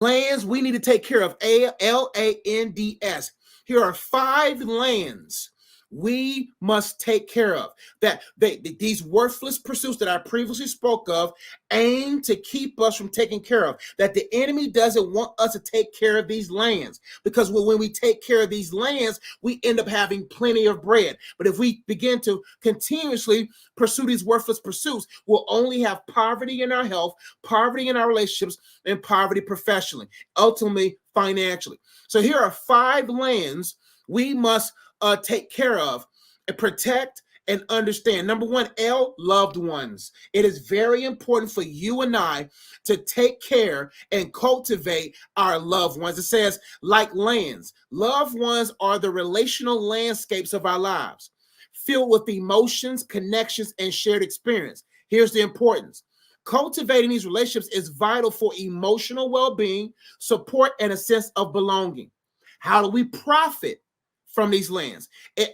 Lands we need to take care of. Lands. Here are 5 lands we must take care of. That these worthless pursuits that I previously spoke of aim to keep us from taking care of. That the enemy doesn't want us to take care of these lands, because when we take care of these lands, we end up having plenty of bread. But if we begin to continuously pursue these worthless pursuits, we'll only have poverty in our health, poverty in our relationships, and poverty professionally, ultimately financially. So here are 5 lands we must take care of and protect and understand. Number 1, loved ones. It is very important for you and I to take care and cultivate our loved ones. It says, like lands, loved ones are the relational landscapes of our lives, filled with emotions, connections, and shared experience. Here's the importance. Cultivating these relationships is vital for emotional well-being, support, and a sense of belonging. How do we profit from these lands,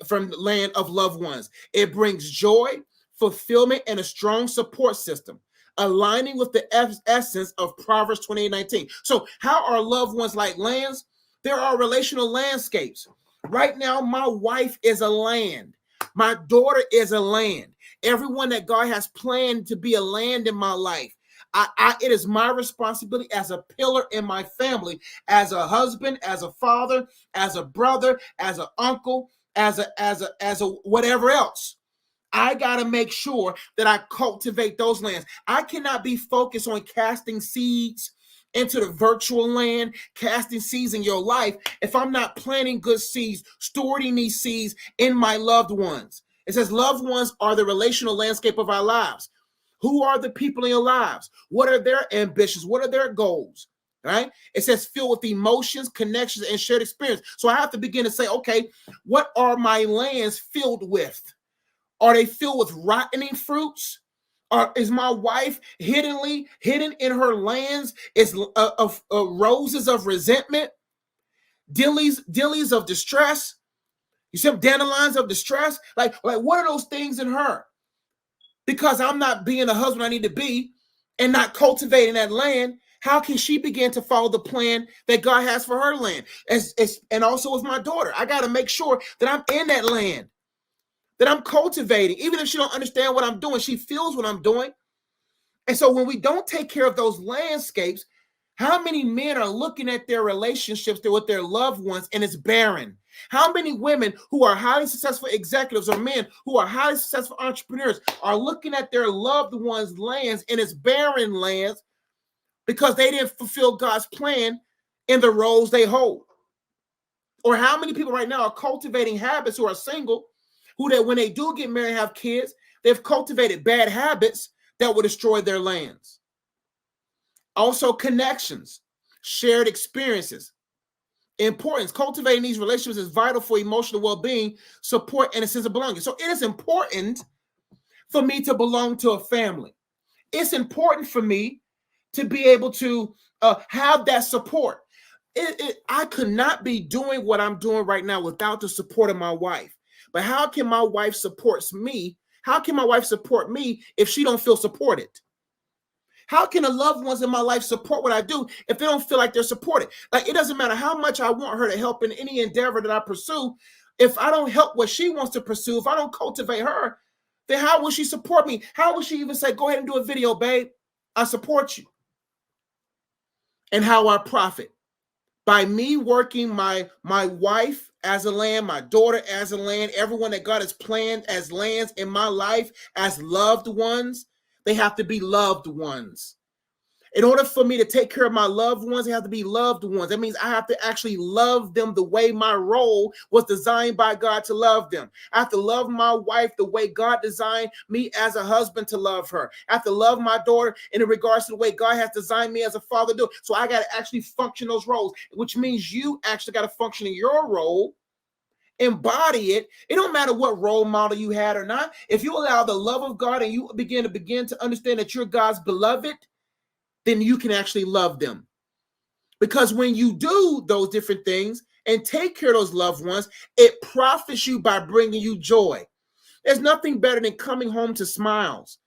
from the land of loved ones? It brings joy, fulfillment, and a strong support system, aligning with the essence of Proverbs 28:19. So how are loved ones like lands? There are relational landscapes. Right now, my wife is a land. My daughter is a land. Everyone that God has planned to be a land in my life. It is my responsibility as a pillar in my family, as a husband, as a father, as a brother, as an uncle, as a whatever else. I got to make sure that I cultivate those lands. I cannot be focused on casting seeds into the virtual land, casting seeds in your life, if I'm not planting good seeds, storing these seeds in my loved ones. It says loved ones are the relational landscape of our lives. Who are the people in your lives? What are their ambitions? What are their goals? Right? It says filled with emotions, connections, and shared experience. So I have to begin to say, okay, what are my lands filled with? Are they filled with rotting fruits? Or is my wife hidden in her lands is roses of resentment, dillies of distress? You see dandelions of distress? Like what are those things in her? Because I'm not being the husband I need to be and not cultivating that land, how can she begin to follow the plan that God has for her land? And also with my daughter, I got to make sure that I'm in that land, that I'm cultivating. Even if she don't understand what I'm doing, she feels what I'm doing. And so when we don't take care of those landscapes, how many men are looking at their relationships with their loved ones and it's barren? How many women who are highly successful executives or men who are highly successful entrepreneurs are looking at their loved ones' lands and it's barren lands because they didn't fulfill God's plan in the roles they hold? Or how many people right now are cultivating habits who are single, who that when they do get married and have kids, they've cultivated bad habits that will destroy their lands? Also, connections, shared experiences, importance. Cultivating these relationships is vital for emotional well-being, support, and a sense of belonging. So it is important for me to belong to a family. It's important for me to be able to have that support. I could not be doing what I'm doing right now without the support of my wife. But how can my wife support me? How can my wife support me if she don't feel supported? How can the loved ones in my life support what I do if they don't feel like they're supported? Like, it doesn't matter how much I want her to help in any endeavor that I pursue. If I don't help what she wants to pursue, if I don't cultivate her, then how will she support me? How will she even say, go ahead and do a video, babe? I support you. And how I profit? By me working my wife as a land, my daughter as a land, everyone that God has planned as lands in my life as loved ones, they have to be loved ones. In order for me to take care of my loved ones, they have to be loved ones. That means I have to actually love them the way my role was designed by God to love them. I have to love my wife the way God designed me as a husband to love her. I have to love my daughter in regards to the way God has designed me as a father to do. So I got to actually function those roles, which means you actually got to function in your role, embody it. It don't matter what role model you had or not. If you allow the love of God and you begin to understand that you're God's beloved, then you can actually love them. Because when you do those different things and take care of those loved ones, it profits you by bringing you joy. There's nothing better than coming home to smiles.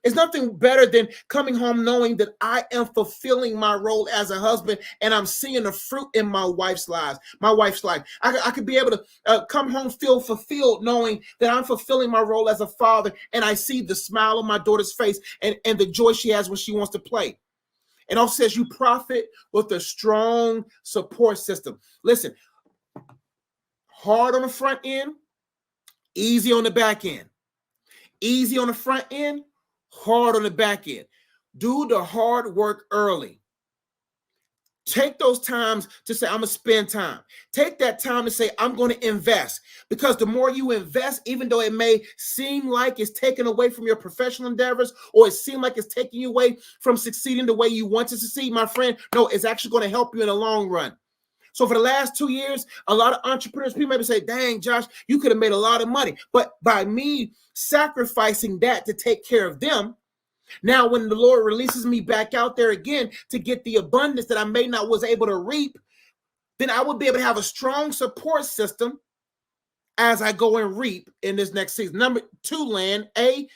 It's nothing better than coming home knowing that I am fulfilling my role as a husband and I'm seeing the fruit in my wife's life. I could be able to come home feel fulfilled knowing that I'm fulfilling my role as a father and I see the smile on my daughter's face and the joy she has when she wants to play. It also says you profit with a strong support system. Listen, hard on the front end, easy on the back end. Easy on the front end, hard on the back end. Do the hard work early. Take those times to say, I'm going to spend time. Take that time to say, I'm going to invest. Because the more you invest, even though it may seem like it's taken away from your professional endeavors or it seems like it's taking you away from succeeding the way you want to succeed, my friend, no, it's actually going to help you in the long run. So for the last 2 years, a lot of entrepreneurs, people maybe say, dang, Josh, you could have made a lot of money. But by me sacrificing that to take care of them, now when the Lord releases me back out there again to get the abundance that I may not was able to reap, then I would be able to have a strong support system as I go and reap in this next season. Number 2, Land, A,